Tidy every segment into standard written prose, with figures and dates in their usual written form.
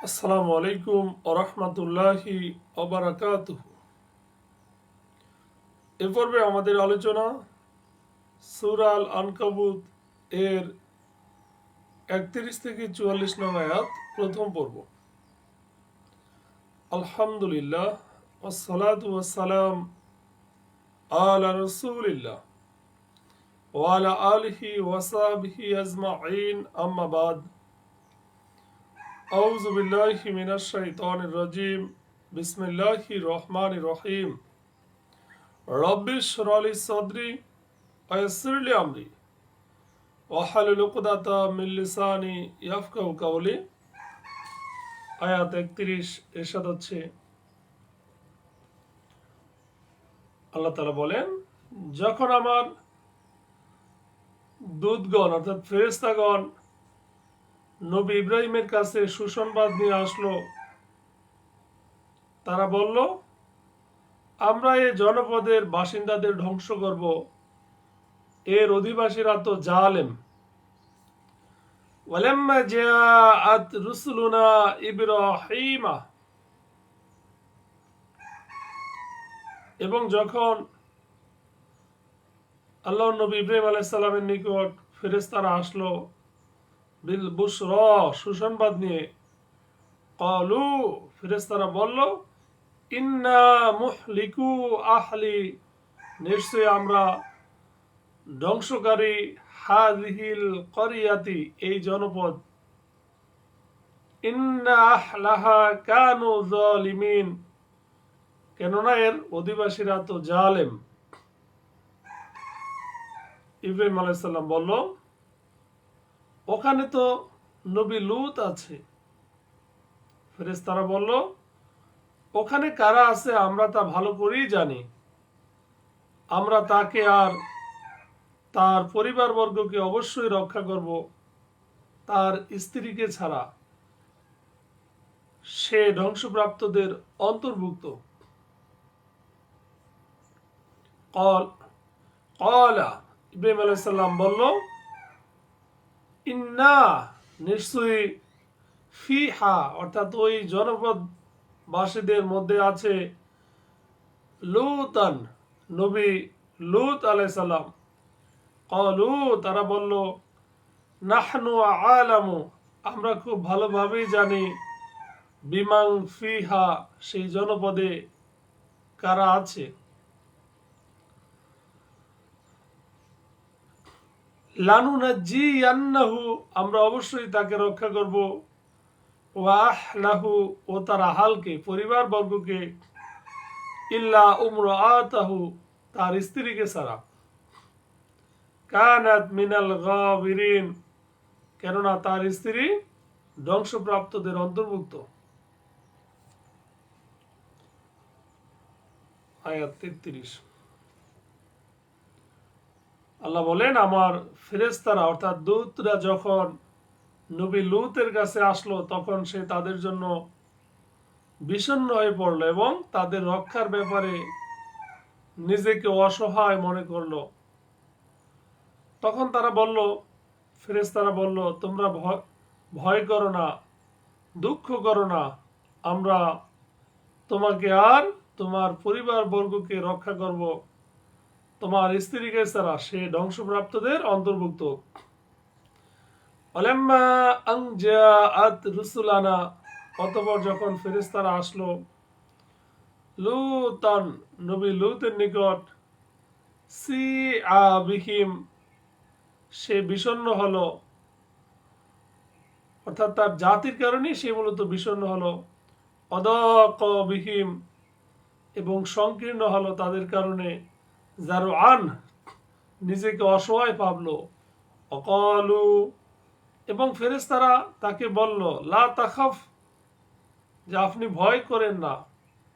আসসালামু আলাইকুম ওরহমতুল্লাহি ওবারাকাতুহু। এ পর্বে আমাদের আলোচনা সূরা আল আনকাবুত এর 31 থেকে 44 নং আয়াত, প্রথম পর্ব। আলহামদুলিল্লাহ ওয়াসসালাতু ওয়াসসালাম আলা রাসূলিল্লাহ ওয়া আলা আলিহি ওয়া সাহবিহি আজমাইন, আম্মা বাদ। আউযু বিল্লাহি মিনাশ শাইতানির রাজীম। বিসমিল্লাহির রহমানির রহিম। রব্বি ইশরাহ লি সাদরি ওয়া ইয়াসসির লি আমরি ওয়াহলুল উকদাতা মিন লিসানি ইয়াফকাহু কাওলি। আয়াত 31 ইরশাদ হচ্ছে, আল্লাহ তাআলা বলেন, যখন আমার দূতগণ অর্থাৎ ফেরেশতাগণ নবী ইব্রাহিমের কাছে সুসংবাদ নিয়ে আসলো, তারা বলল, আমরা এই জনপদের বাসিন্দাদের ধ্বংস করব, এর অধিবাসীরা তো জালেম। ওয়ালাম্মা জাআত রুসুলুনা ইব্রাহিমা, এবং যখন আল্লাহর নবী ইব্রাহিম আলাইহিস সালামের নিকট ফেরেশতারা আসলো বিল বুশরা, সুসংবাদ নিয়ে, ক্বালু, ফেরেশতারা বলল, ইন্না মুহলিকু আহলি, নিশ্চয়ই আমরা ধ্বংসকারী হাযিহিল ক্বরিয়াতি, এই জনপদ, ইন্না আহলাহা কানু যালিমিন, কেননা এর অধিবাসীরা তো জালেম। ইব্রাহিম আলাইহিস সালাম বলল, ওখানে তো নবী লূত আছে। ফেরেশতারা বলল, ওখানে কারা আছে আমরা তা ভালো করেই জানি। আমরা তাকে আর তার পরিবারবর্গকে অবশ্যই রক্ষা করব, তার স্ত্রীকে ছাড়া। সে ধ্বংসপ্রাপ্তদের অন্তর্ভুক্ত। ক্বালা, ইব্রাহিম আলাইহিস সালাম বলল, ইন্না, নিশ্চয়ই, ফিহা, অর্থাৎ ওই জনপদ বাসীদের মধ্যে আছে লূতান, নবী লূত আলাইহিস সালাম। ক্বালু, তারা বলল, নাহনু আলামু, আমরা খুব ভালোভাবেই জানি, বিমাং ফিহা, সেই জনপদে কারা আছে। লানুনাজ্জিয়ান্নাহু, আমরা অবশ্যই তাকে রক্ষা করব, ওয়া আহলাহু, ও তার আহালকে, পরিবার বর্গকে, ইল্লা উমরাআতাহু, তার স্ত্রীকে ছাড়া, কানাত মিনাল গাবিরিন, কেননা তার স্ত্রী ধ্বংসপ্রাপ্তদের অন্তর্ভুক্ত। আয়াত 33। আল্লাহ বলেন, আমার ফেরেশতারা অর্থাৎ দূতরা যখন নবী লূতের কাছে আসলো, তখন সে তাদের জন্য বিষণ্ণ হয়ে পড়ল এবং তাদের রক্ষার ব্যাপারে নিজেকে অসহায় মনে করলো। তখন তারা বলল, ফেরেশতারা বলল, তোমরা ভয় করো না, দুঃখ করো না, আমরা তোমাকে আর তোমার পরিবার বর্গকে রক্ষা করব, তোমার স্ত্রীকে ছাড়া সে ধ্বংসপ্রাপ্তদের অন্তর্ভুক্ত। ওয়ালাম্মা আন জাআত রুসুলানা, অতঃপর যখন ফেরেশতারা আসলো লূতান, নবী লূতের নিকট, সিআ বিহিম, সে বিষণ্ণ হলো, অর্থাৎ তার জাতির কারণে সে মূলত বিষণ্ণ হলো, অদাক বিহিম, এবং সংকীর্ণ হলো তাদের কারণে, জারআন, নিজেকে অসহায় ভাবলো, অকালু, এবং ফেরেশতারা তাকে বলল, লা তাখাফ, যে আপনি ভয় করেন না,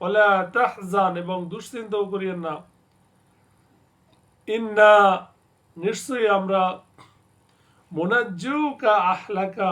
ওয়ালা তাহজান, এবং দুশ্চিন্তাও করিয়েন না, ইন্না, নিশ্চয়ই আমরা, মুনাজ্জুকা আহলাকা,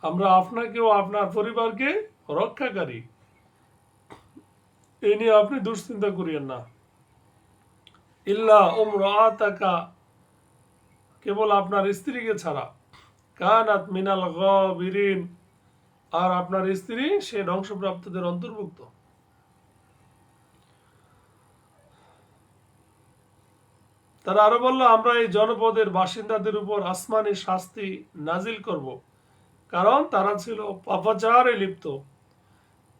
আমরা আপনাকেও আপনার পরিবারকে রক্ষাকারী, এই নিয়ে আপনি দুশ্চিন্তা করিয়েন না। ইল্লা উমরাআতাকা, কেবল আপনার স্ত্রীকে ছাড়া, কানাত মিনাল গাবিরিন, আর আপনার স্ত্রী সে ধ্বংসপ্রাপ্তদের অন্তর্ভুক্ত। তারা আরো বলল, আমরা এই জনপদের বাসিন্দাদের উপর আসমানি শাস্তি নাজিল করব, কারণ তারা ছিল পাপাচারে লিপ্ত।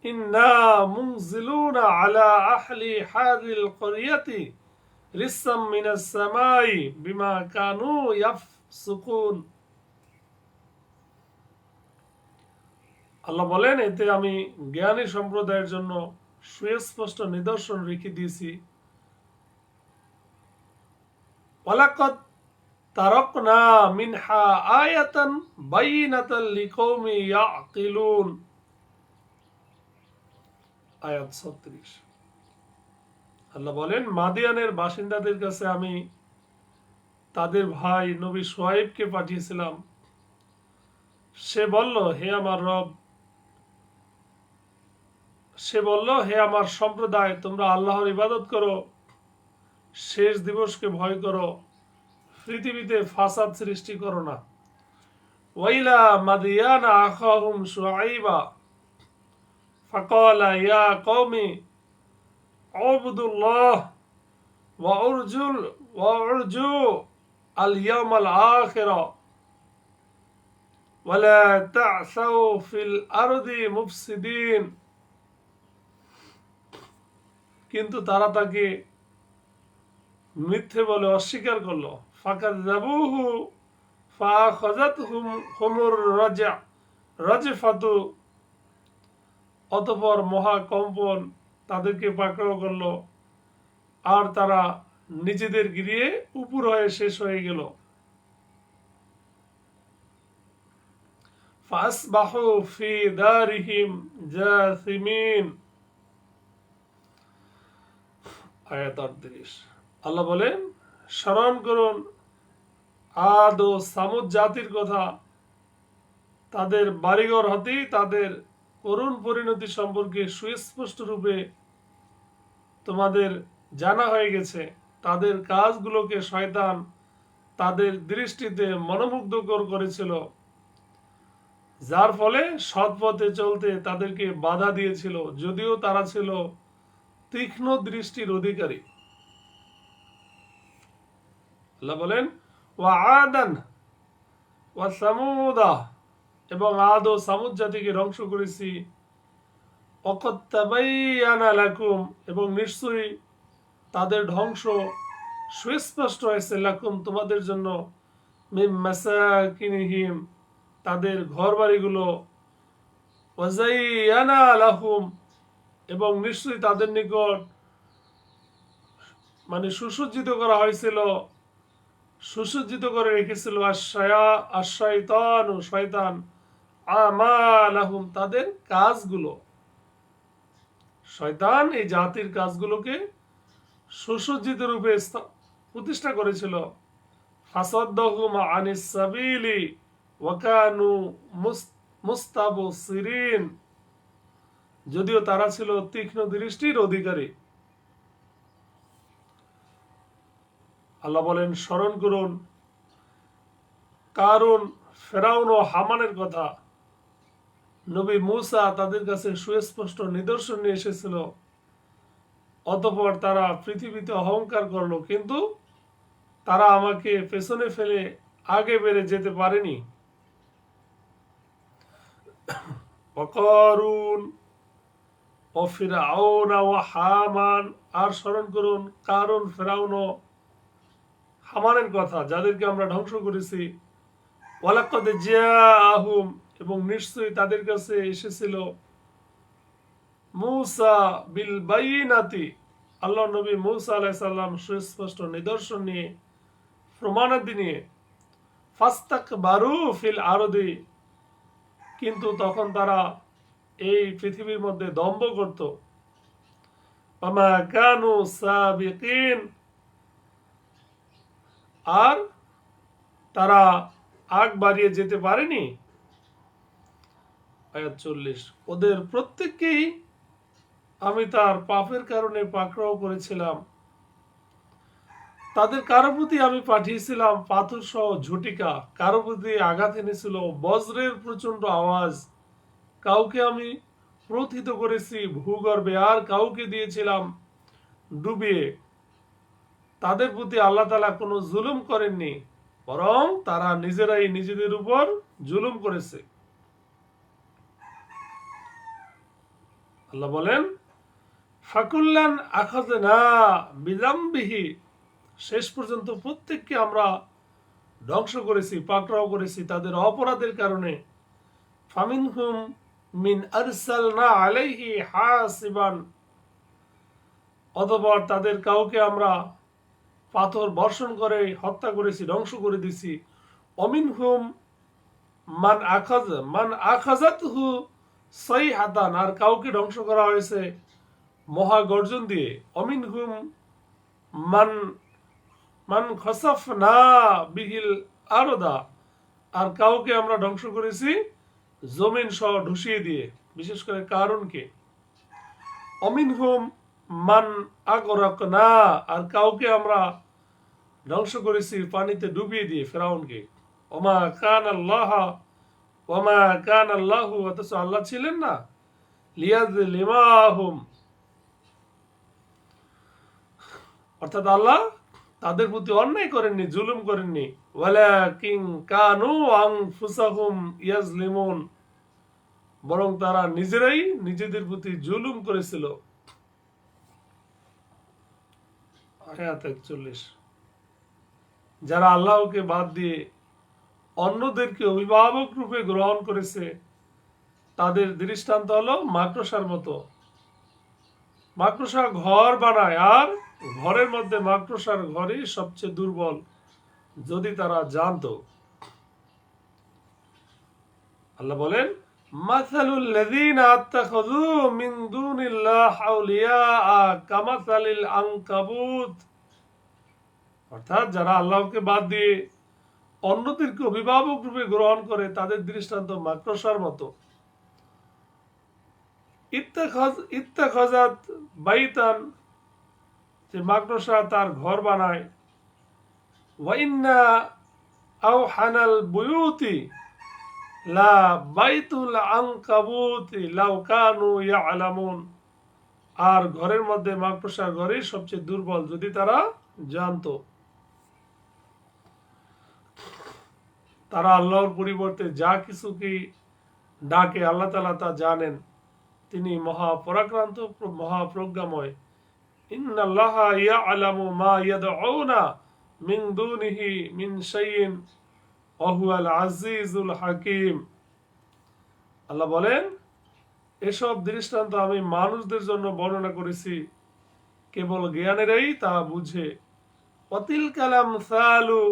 ইন্না মুনজিলুনা আলা আহলি হাযিল ক্বরিয়াতি রিসসাম মিনাস সামাই বিমা কানু ইয়াফসুকুন। আল্লাহ বলেন, এতে আমি জ্ঞানী সম্প্রদায়ের জন্য সুস্পষ্ট নিদর্শন রেখে দিয়েছি। ওয়ালাকাদ তারাকনা মিনহা আয়াতান বাইয়িনাতান লিকওমি ইয়াকিলুন। আয়াত 36। আল্লাহ বলেন, মাদিয়ানের বাসিন্দাদের কাছে আমি তাদের ভাই নবী শুআয়বকে পাঠিয়েছিলাম। সে বলল, হে আমার সম্প্রদায়, তোমরা আল্লাহর ইবাদত করো, শেষ দিবসকে ভয় করো, পৃথিবীতে ফাসাদ সৃষ্টি করো না। ওয়াইলা মাদিয়ানা আখাহুম শুআইবা ফাকালা ইয়া কওমি উবুদুল্লাহ ওয়া উরজু আল ইয়াউমাল আখিরা ওয়ালা তা'সাউ ফিল আরদি মুফসিদিন। কিন্তু তারা তাকে মিথ্যে বলে অস্বীকার করলো। ফাকাযাবুহু ফাআখাযাতহুম হুমুর রাজফাতু। অতঃপর মহাকম্পন তাদেরকে পাকড়াও করলো, আর তারা নিজেদের গিরিয়ে উপর হয়ে শেষ হয়ে গেল। ফাসবাহু ফি দারিহিম জাসিমিন। আয়াত 38। আল্লাহ বলেন, স্মরণ করুন আদ ও সামুদ জাতির কথা। তাদের বাড়িঘর হতেই তাদের করুণ পরিণতি সম্পর্কে সুস্পষ্ট রূপে তোমাদের জানা হয়ে গেছে। তাদের কাজগুলোকে শয়তান তাদের দৃষ্টিতে মনোমুগ্ধকর করেছিল, যার ফলে সৎ পথে চলতে তাদেরকে বাধা দিয়েছিল, যদিও তারা ছিল তীক্ষ্ণ দৃষ্টির অধিকারী। আল্লাহ বলেন, ওয়া আদান ওয়া সামুদা, এবং আদ ও সামুদ জাতিকে ধ্বংস করেছি। ওয়াকাদ তাবায়্যানা লাকুম, এবং নিশ্চয়ই তাদের ধ্বংস সুস্পষ্ট হয়েছে, লাকুম তোমাদের জন্য, মিন মাসাকিনিহিম তাদের ঘরবাড়িগুলো, ওয়া যায়্যানা লাহুম, এবং নিশ্চয়ই তাদের নিকট সুসজ্জিত করা হয়েছিল, সুসজ্জিত করে রেখেছিল শয়তান আমালাহুম তাদের কাজগুলো। শয়তান এই জাতির কাজগুলোকে সুসজ্জিত রূপে প্রতিষ্ঠা করেছিল। ফাসাদ্দাহুম আনিস সাবিলি ওয়া কানু মুস্তাবসিরিন, যদিও তারা ছিল তীক্ষ্ণ দৃষ্টির অধিকারী। আল্লাহ বলেন, স্মরণ করুন কারুন, ফেরাউন ও হামানের কথা। নবী মূসা তাদের কাছে সুস্পষ্ট নিদর্শন নিয়ে এসেছিল, অতঃপর তারা পৃথিবীতে অহংকার করলো, কিন্তু তারা আমাকে পেছনে ফেলে আগে বেড়ে যেতে পারেনি। কারুন ও ফিরআউন ও হামান, আর স্মরণ করুন কারুন, ফেরাউন ও হামানের কথা, যাদেরকে আমরা ধ্বংস করেছি। ওয়ালাকাদ জাআহুম, এবং নিশ্চয়ই তাদের কাছে এসেছিল মূসা বিল বাইয়িনাতি, আল্লাহ নবী মূসা আলাইহিস সালাম সুস্পষ্ট নিদর্শন নিয়ে, প্রমাণাদি নিয়ে। ফাস্তাকবারু ফিল আরদি, কিন্তু তখন তারা এই পৃথিবীর মধ্যে দম্ভ করত। ওয়ামা কানু সাবিকিন, আর তারা আগ বাড়িয়ে যেতে পারেনি। আয়াত 40। ওদের প্রত্যেককেই আমি তার পাপের কারণে পাকড়াও করেছিলাম। তাদের কারো প্রতি আমি পাঠিয়েছিলাম পাথর সহ ঝটিকা, কারো প্রতি আঘাত এনেছিল বজ্রের প্রচন্ড আওয়াজ, কাউকে আমি প্রথিত করেছি ভূগর্ভে, আর কাউকে দিয়েছিলাম ডুবিয়ে। তাদের প্রতি আল্লাহ তাআলা কোনো জুলুম করেননি, বরং তারা নিজেরাই নিজেদের উপর জুলুম করেছে। আল্লাহ বলেন, ফাকুল্লান আখাযনা বিযামবিহি, শেষ পর্যন্ত প্রত্যেককে আমরা ধ্বংস করেছি, পাকড়াও করেছি তাদের অপরাধের কারণে। ফামিনহুম মিন আরসালনা আলাইহি হাসিবান, অতঃপর তাদের কাউকে আমরা পাথর বর্ষণ করে হত্যা করেছি, ধ্বংস করে দিছি। অমিনহুম মান আখাযাতহু সাইহাতান, আর কাউকে ধ্বংস করা হয়েছে মহাগর্জন দিয়ে। অমিনহুম মান মান খসাফনা বিহিল আরদা, আর কাউকে আমরা ধ্বংস করেছি জমিন সহ ঢুসিয়ে দিয়ে, বিশেষ করে কারুনকে। অমিনহুম মান আগরাকনা, আর কাউকে আমরা ধ্বংস করেছি পানিতে ডুবিয়ে দিয়ে, ফেরাউনকে। ওমা কান আল্লাহ ওমা কান আল্লাহু, অথচ আল্লাহ ছিলেন না লিয়াযলিমাহুম, অর্থাৎ আল্লাহ তাদের প্রতি অন্যায় করেননি, জুলুম করেননি। ওয়ালাকিন কানু আনফুসাহুম ইয়াজলিমুন, বরং তারা নিজেরাই নিজেদের প্রতি জুলুম করেছিল। আয়াত 41। যারা আল্লাহকে বাদ দিয়ে অন্যদেরকে অভিভাবক রূপে গ্রহণ করেছে, তাদের দৃষ্টান্ত হলো মাকড়সার মতো। মাকড়সা ঘর বানায়, আর ঘরের মধ্যে মাকড়সার ঘরই সবচেয়ে দুর্বল, যদি তারা জানতো। আল্লাহ বলেন, মাসালুল লাযীনা আত্তাখাযু মিন দুনিল্লাহি আউলিয়া কামাসালিল আনকাবুত, অর্থাৎ যারা আল্লাহকে বাদ দিয়ে অন্যদেরকে অভিভাবক রূপে গ্রহণ করে, তাদের দৃষ্টান্ত মাকড়সার মতো। ইত্তাখাযাত বাইতান, যে মাকড়সা তার ঘর বানায়। ওয়া ইন্না আওহানাল বুয়ুতি লা বাইতুল আনকাবুতি লাউ কানু ইয়ালামুন, আর ঘরের মধ্যে মাকড়সার ঘরই সবচেয়ে দুর্বল, যদি তারা জানতো। তারা আল্লাহর পরিবর্তে যা কিছুকে ডাকে, আল্লাহ তাআলা তা জানেন, তিনি মহাপরাক্রান্ত, মহাপ্রজ্ঞাময়। ইন্নাল্লাহা ইয়ালামু মা ইয়াদউনা মিন দুনিহি মিন শাইইন ওয়া হুয়াল আজিজুল হাকিম। আল্লাহ বলেন, এসব দৃষ্টান্ত আমি মানুষদের জন্য বর্ণনা করেছি, কেবল জ্ঞানেরাই তা বুঝে। ওয়াতিলকাল আমসালু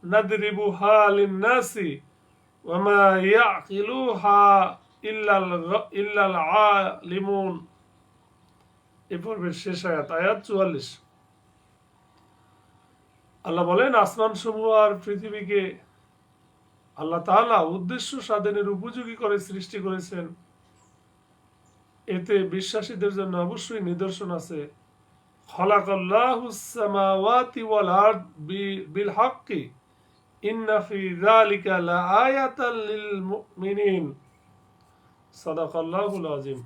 নাদরিবুহা লিন-নাসি ওয়া মা ইয়াকিলুহা ইল্লাল আলিমুন। এই পর্বের শেষ আয়াত, আয়াত 44। আল্লাহ বলেন, আসমান সমূহ আর পৃথিবীকে আল্লাহ তাআলা উদ্দেশ্য সাধনের উপযোগী করে সৃষ্টি করেছেন। এতে বিশ্বাসীদের জন্য অবশ্যই নিদর্শন আছে। খালাকাল্লাহুস সামাওয়াতি ওয়াল আরদ বিল হাক্কি ইন্না ফি যালিকা লাআয়াতাল লিল মুমিনিন। সাদাকাল্লাহুল আযীম।